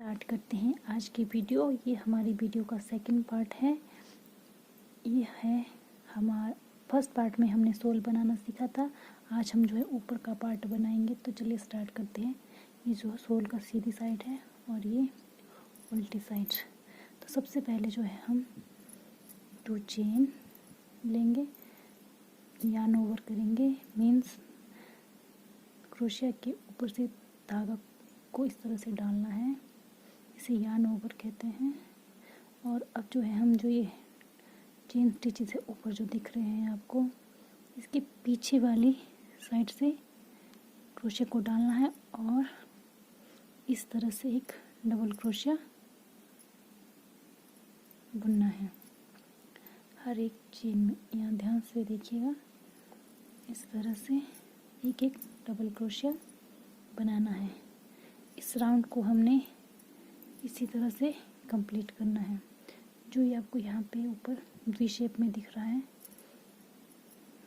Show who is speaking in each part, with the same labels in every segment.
Speaker 1: Start करते हैं आज की वीडियो। ये हमारी वीडियो का सेकंड पार्ट है। ये है हमारा फर्स्ट पार्ट में हमने सोल बनाना सीखा था। आज हम जो है ऊपर का पार्ट बनाएंगे। तो चलिए स्टार्ट करते हैं। ये जो सोल का सीधी साइड है और ये उल्टी साइड। तो सबसे पहले जो है हम 2 चेन लेंगे, यार्न ओवर करेंगे। मीन्स क्रोशिया के ऊपर से धागा को इस तरह से डालना है, इसे यार्न ओवर कहते हैं। और अब जो है हम जो ये चेन स्टिचेस है ऊपर जो दिख रहे हैं आपको, इसके पीछे वाली साइड से क्रोशिया को डालना है और इस तरह से एक डबल क्रोशिया बुनना है हर एक चेन में। यहाँ ध्यान से देखिएगा, इस तरह से एक एक डबल क्रोशिया बनाना है। इस राउंड को हमने इसी तरह से कंप्लीट करना है। जो ये आपको यहाँ पे ऊपर वी शेप में दिख रहा है,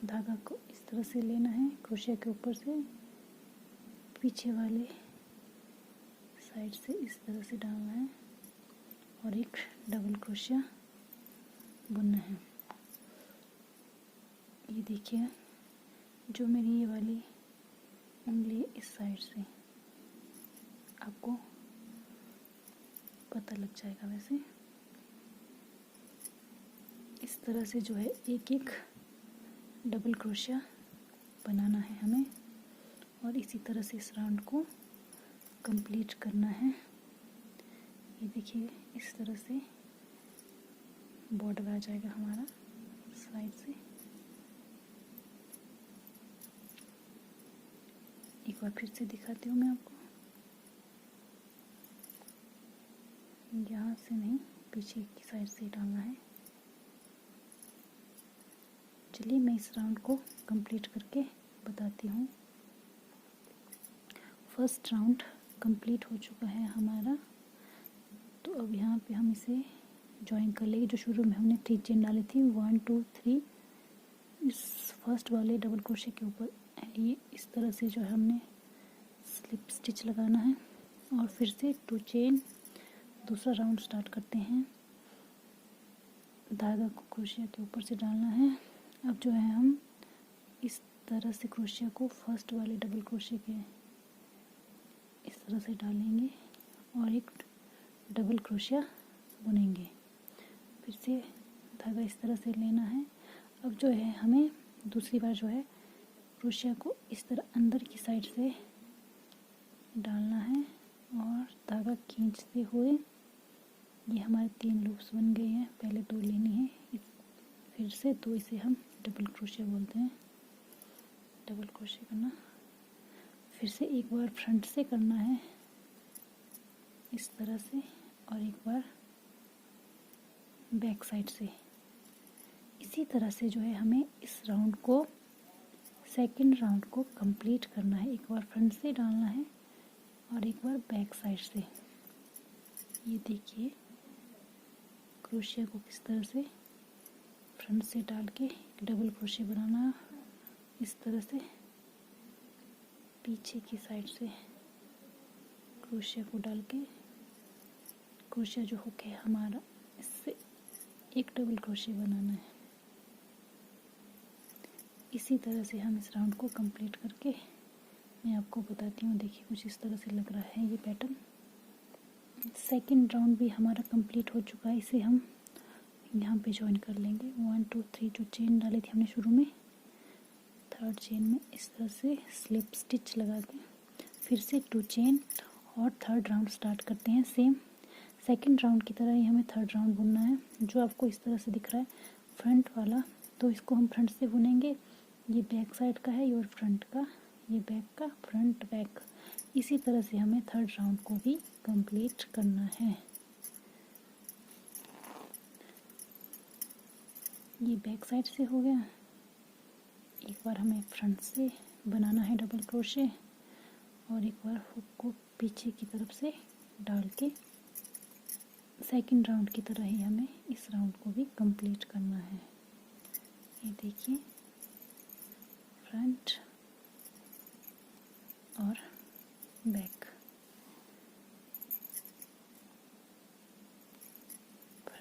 Speaker 1: धागा को इस तरह से लेना है, क्रोशिया के ऊपर से पीछे वाले साइड से इस तरह से डालना है और एक डबल क्रोशिया बुनना है। ये देखिए, जो मेरी ये वाली उंगली इस साइड से आपको पता लग जाएगा। वैसे इस तरह से जो है एक एक डबल क्रोशिया बनाना है हमें और इसी तरह से इस राउंड को कंप्लीट करना है। ये देखिए, इस तरह से बॉर्डर आ जाएगा हमारा साइड से। एक बार फिर से दिखाती हूँ मैं आपको। यहाँ से नहीं, पीछे की साइड से डालना है। चलिए मैं इस राउंड को कंप्लीट करके बताती हूँ। फर्स्ट राउंड कंप्लीट हो चुका है हमारा। तो अब यहाँ पे हम इसे ज्वाइन कर लेंगे। जो शुरू में हमने 3 चेन डाली थी, 1 2 3, इस फर्स्ट वाले डबल क्रोशिया के ऊपर ये इस तरह से जो है हमने स्लिप स्टिच लगाना है और फिर से 2 चेन दूसरा राउंड स्टार्ट करते हैं। धागा को क्रोशिया के ऊपर से डालना है। अब जो है हम इस तरह से क्रोशिया को फर्स्ट वाले डबल क्रोशिया के इस तरह से डालेंगे और एक डबल क्रोशिया बुनेंगे। फिर से धागा इस तरह से लेना है। अब जो है हमें दूसरी बार जो है क्रोशिया को इस तरह अंदर की साइड से डालना है और धागा खींचते हुए, ये हमारे 3 लूप्स बन गए हैं। पहले 2 लेनी है, फिर से 2, इसे हम डबल क्रोशिया बोलते हैं। डबल क्रोशिया करना, फिर से एक बार फ्रंट से करना है इस तरह से और एक बार बैक साइड से। इसी तरह से जो है हमें इस राउंड को, सेकंड राउंड को कंप्लीट करना है। एक बार फ्रंट से डालना है और एक बार बैक साइड से। ये देखिए, क्रोशिया को किस तरह से फ्रंट से डाल के डबल क्रोशिया बनाना, इस तरह से पीछे की साइड से क्रोशिया को डाल के, क्रोशिया जो हुक है हमारा, इससे एक डबल क्रोशिया बनाना है। इसी तरह से हम इस राउंड को कंप्लीट करके मैं आपको बताती हूँ। देखिए, कुछ इस तरह से लग रहा है ये पैटर्न। सेकंड राउंड भी हमारा कंप्लीट हो चुका है। इसे हम यहाँ पे ज्वाइन कर लेंगे। 1 2 3 जो चेन डाली थी हमने शुरू में, थर्ड चेन में इस तरह से स्लिप स्टिच लगा के फिर से 2 चेन और थर्ड राउंड स्टार्ट करते हैं। सेम सेकंड राउंड की तरह ही हमें थर्ड राउंड बुनना है। जो आपको इस तरह से दिख रहा है फ्रंट वाला, तो इसको हम फ्रंट से बुनेंगे। ये बैक साइड का है और फ्रंट का, ये बैक का, फ्रंट बैक। इसी तरह से हमें थर्ड राउंड को भी कंप्लीट करना है। ये बैक साइड से हो गया। एक बार हमें फ्रंट से बनाना है डबल क्रोशे और एक बार हुक को पीछे की तरफ से डाल के सेकंड राउंड की तरह ही हमें इस राउंड को भी कंप्लीट करना है। ये देखिए, फ्रंट और बैक।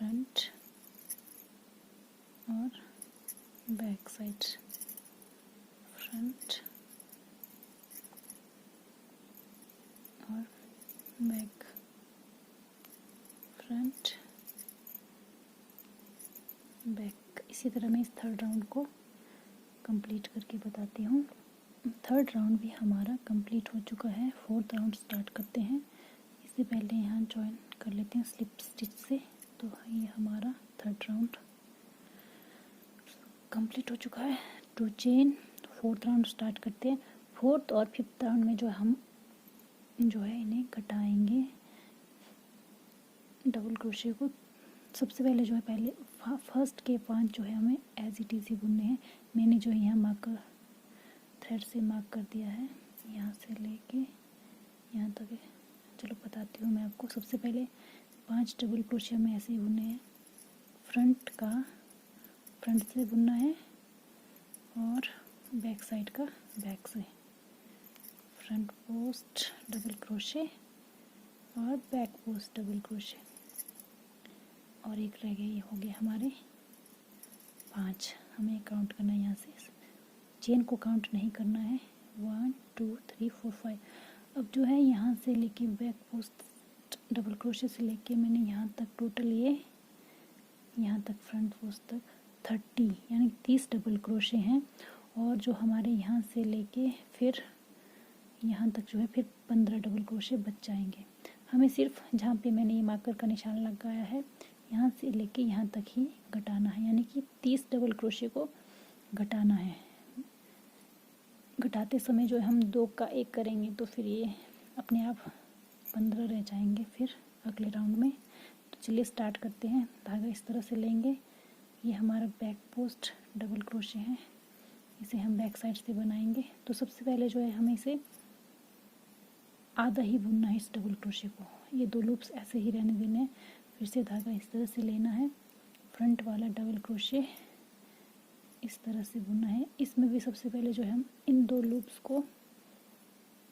Speaker 1: फ्रंट और बैक साइड, फ्रंट और बैक, फ्रंट बैक। इसी तरह मैं इस थर्ड राउंड को कंप्लीट करके बताती हूँ। थर्ड राउंड भी हमारा कंप्लीट हो चुका है। फोर्थ राउंड स्टार्ट करते हैं। इससे पहले यहाँ जॉइन कर लेते हैं स्लिप स्टिच से। तो ये हमारा थर्ड राउंड कंप्लीट हो चुका है। 2 चेन। फोर्थ राउंड स्टार्ट करते हैं। फोर्थ और फिफ्थ राउंड में हम इन्हें घटाएंगे डबल क्रोशे को। सबसे पहले पहले फर्स्ट के 5 हमें एज इट इज़ ही बुनने हैं। मैंने यहाँ मार्कर थ्रेड से मार्क कर दिया है, यहाँ से लेके यहाँ तक है। चलो बताती हूँ मैं आपको। सबसे पहले 5 डबल क्रोशे हमें ऐसे ही बुनने हैं। फ्रंट से बुनना है और बैक साइड का बैक से। फ्रंट पोस्ट डबल क्रोशे और बैक पोस्ट डबल क्रोशे, और एक रह गए। ये हो गए हमारे 5। हमें काउंट करना है यहाँ से, चेन को काउंट नहीं करना है। 1 2 3 4 5। अब यहाँ से लेके बैक पोस्ट डबल क्रोशे से लेके मैंने यहाँ तक टोटल यहाँ तक फ्रंट पोस्ट तक 30 यानी 30 डबल क्रोशे हैं। और हमारे यहाँ से लेके फिर यहाँ तक फिर 15 डबल क्रोशे बच जाएंगे। हमें सिर्फ जहाँ पे मैंने ये मार्कर का निशान लगाया है यहाँ से लेके यहाँ तक ही घटाना है, यानी कि 30 डबल क्रोशे को घटाना है। घटाते समय हम 2 का 1 करेंगे तो फिर ये अपने आप 15 रह जाएंगे फिर अगले राउंड में। तो चलिए स्टार्ट करते हैं। धागा इस तरह से लेंगे। ये हमारा बैक पोस्ट डबल क्रोशे है, इसे हम बैक साइड से बनाएंगे। तो सबसे पहले हमें इसे आधा ही बुनना है इस डबल क्रोशे को। ये 2 लूप्स ऐसे ही रहने देने हैं। फिर से धागा इस तरह से लेना है, फ्रंट वाला डबल क्रोशे इस तरह से बुनना है। इसमें भी सबसे पहले हम इन 2 लूप्स को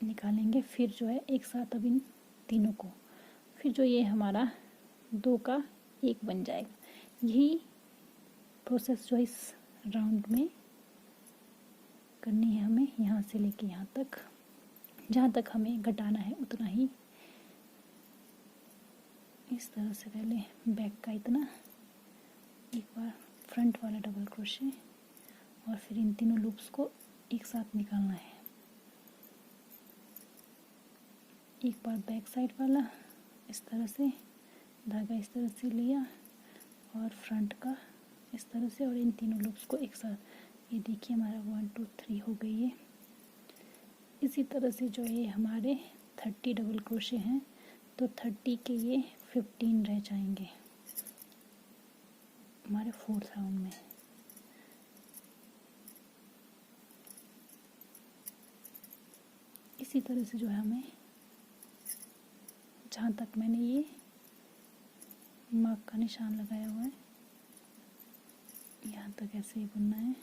Speaker 1: निकालेंगे, फिर एक साथ अब इन तीनों को, फिर ये हमारा 2 का 1 बन जाएगा। यही प्रोसेस इस राउंड में करनी है हमें, यहाँ से लेके यहाँ तक। जहाँ तक हमें घटाना है उतना ही। इस तरह से पहले बैक का इतना, एक बार फ्रंट वाला डबल क्रोशे और फिर इन तीनों लूप्स को एक साथ निकालना है। एक बार बैक साइड वाला इस तरह से, धागा इस तरह से लिया और फ्रंट का इस तरह से, और इन तीनों लूप्स को एक साथ। ये देखिए हमारा 1 2 3 हो गई है। इसी तरह से ये हमारे 30 डबल क्रोशे हैं, तो 30 के ये 15 रह जाएंगे हमारे फोर्थ राउंड में। इसी तरह से हमें जहाँ तक मैंने ये मार्क का निशान लगाया हुआ है यहाँ तक ऐसे ही बुनना है।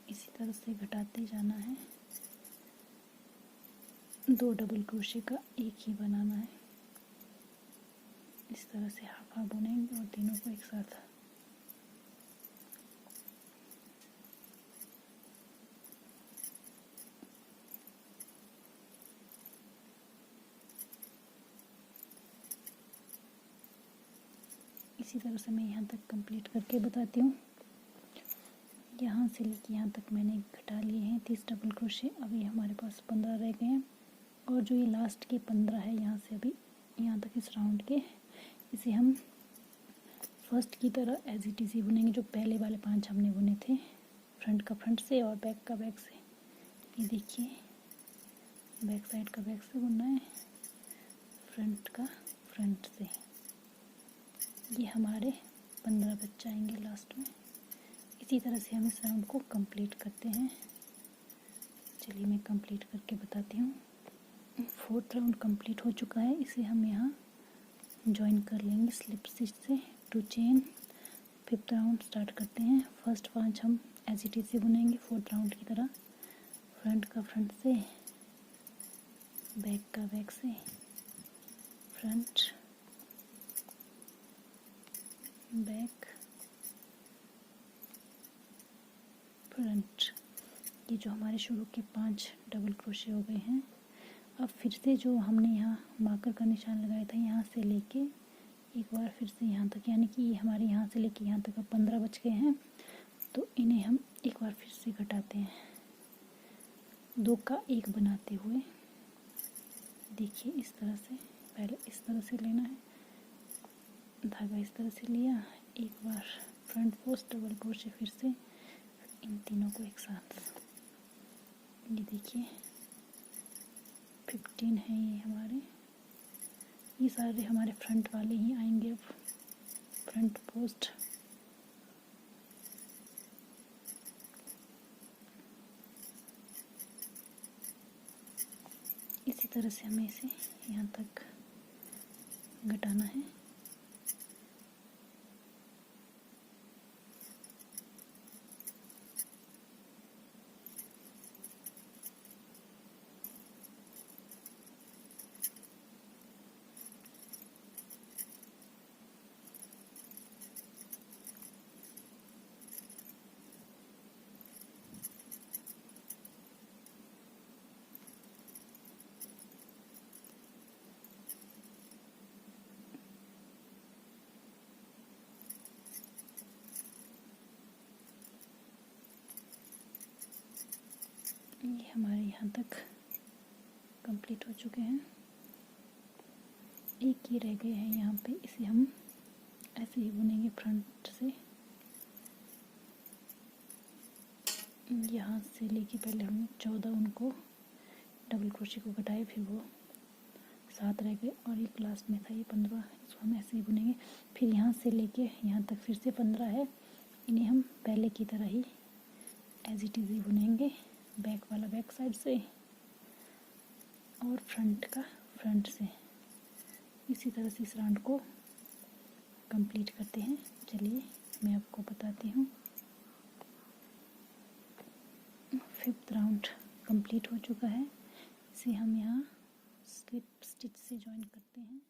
Speaker 1: इसी तरह से घटाते जाना है। 2 डबल क्रोशे का 1 ही बनाना है। इस तरह से हाफ हाफ बुनेंगे और तीनों को एक साथ। इसी तरह से मैं यहाँ तक कंप्लीट करके बताती हूँ। यहाँ से लेके यहाँ तक मैंने घटा लिए हैं 30 डबल क्रोशे। अभी हमारे पास 15 रह गए हैं, और ये लास्ट के 15 है यहाँ से अभी यहाँ तक इस राउंड के। इसे हम फर्स्ट की तरह एज इट इज़ ही बुनेंगे, जो पहले वाले 5 हमने बुने थे। फ्रंट का फ्रंट से और बैक का बैक से। ये देखिए बैक साइड का बैक से बुनना है, फ्रंट का फ्रंट से। ये हमारे 15 बच जाएंगे लास्ट में। इसी तरह से हम इस राउंड को कंप्लीट करते हैं। चलिए मैं कंप्लीट करके बताती हूँ। फोर्थ राउंड कंप्लीट हो चुका है। इसे हम यहाँ ज्वाइन कर लेंगे स्लिप स्टिच से। 2 चेन। फिफ्थ राउंड स्टार्ट करते हैं। फर्स्ट 5 हम एज इट इज़ से बुनेंगे फोर्थ राउंड की तरह। फ्रंट का फ्रंट से बैक का बैक से, फ्रंट, बैक, फ्रंट। ये जो हमारे शुरू के 5 डबल क्रोशे हो गए हैं। अब फिर से जो हमने यहाँ मार्कर का निशान लगाया था, यहाँ से लेके एक बार फिर से यहाँ तक, यानी कि हमारे यहाँ से लेके यहाँ तक अब 15 बच गए हैं। तो इन्हें हम एक बार फिर से घटाते हैं, 2 का 1 बनाते हुए। देखिए इस तरह से, पहले इस तरह से लेना है, धागा इस तरह से लिया, एक बार फ्रंट पोस्ट डबल क्रोशे, फिर से इन तीनों को एक साथ। ये देखिए 15 है ये हमारे, ये सारे हमारे फ्रंट वाले ही आएंगे। अब फ्रंट पोस्ट, इसी तरह से हमें इसे यहाँ तक घटाना है। ये हमारे यहाँ तक कंप्लीट हो चुके हैं। एक ही रह गए हैं यहाँ पे, इसे हम ऐसे ही बुनेंगे फ्रंट से। यहाँ से लेके पहले हमने 14 उनको डबल क्रोशे को घटाए, फिर वो 7 रह गए और एक लास्ट में था ये 15, इसको हम ऐसे ही बुनेंगे। फिर यहाँ से लेके यहाँ तक फिर से 15 है, इन्हें हम पहले की तरह ही एज इट इज़ ही बुनेंगे। बैक वाला बैक साइड से और फ्रंट का फ्रंट से। इसी तरह से इस राउंड को कंप्लीट करते हैं। चलिए मैं आपको बताती हूँ। 5th राउंड कंप्लीट हो चुका है। इसे हम यहाँ स्लिप स्टिच से जॉइन करते हैं।